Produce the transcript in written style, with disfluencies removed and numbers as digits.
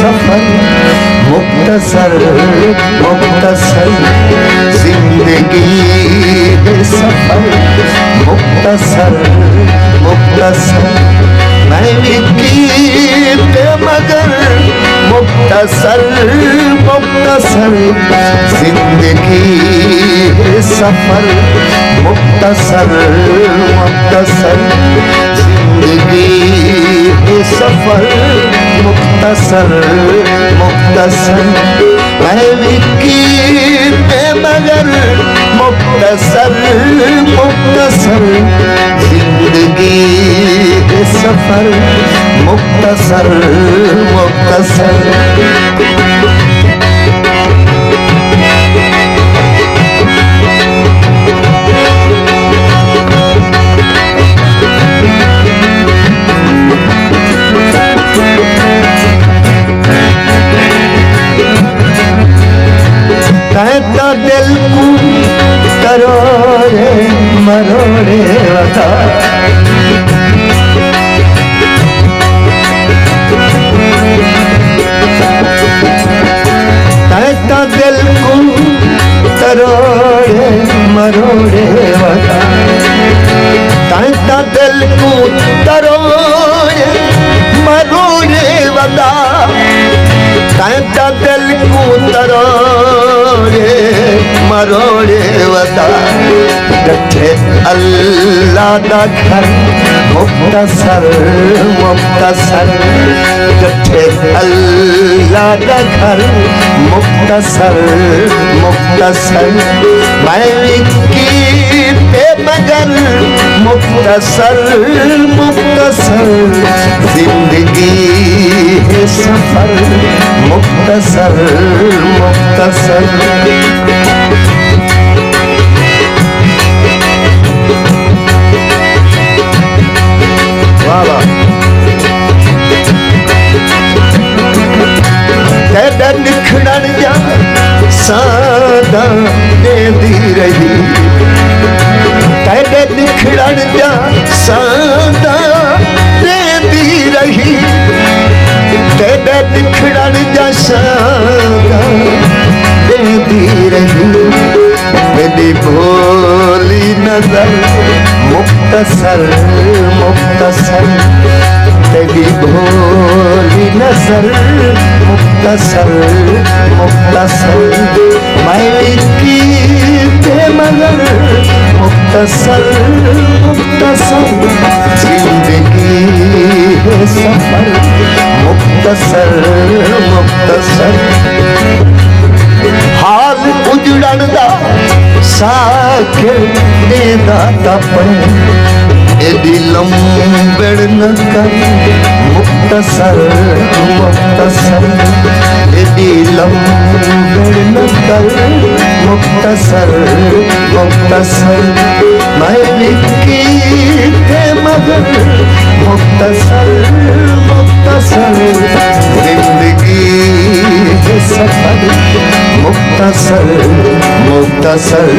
सफर मुख्तसर मुख्तसर जिंदगी है सफर मुख्तसर मुख्तसर मैं विकीर मगर मुख्तसर मुख्तसर जिंदगी है सफर मुख्तसर मुख्तसर जिंदगी है सफर मुख्तसर मुख्तसर मैं विकीर मगर मुख्तसर मुख्तसर जिंदगी है सफर मुख्तसर मुख्तसर कहता दिल को करोड़े मरोड़े वफा कहता दिल को करोड़े मरोड़े वफा कहता दिल को करोड़े मरोड़े वफा कहता दिल को तरोड़े मरोड़े वदा डठे अल्लाह दा घर मुख्तसर मुख्तसर डठे अल्लाह दा घर मुख्तसर मुख्तसर मैं विकीर मगर मुख्तसर मुख्तसर जिंदगी है सफर मुख्तसर मुख्तसर वाह तेरा निखड़न जा सादा देंदी रही तेरे निखड़न जा सादा देंदी रही तेरे निखड़न जा सादा देंदी रही मेरी भोली नजर मुख्तसर मुख्तसर तेरी भोली नजर मुख्तसर मुख्तसर मैं विकीर मगर मुख्तसर मुख्तसर जिंदगी है सफर मुख्तसर मुख्तसर हाल उजड़न दा साखिर देदा तपन एदी लंबड़ न कर मुख्तसर मुख्तसर एदी लंबड़ न कर मुख्तसर मुख्तसर मैं विकीर मगर मुख्तसर मुख्तसर जिंदगी है सफर मुख्तसर मुख्तसर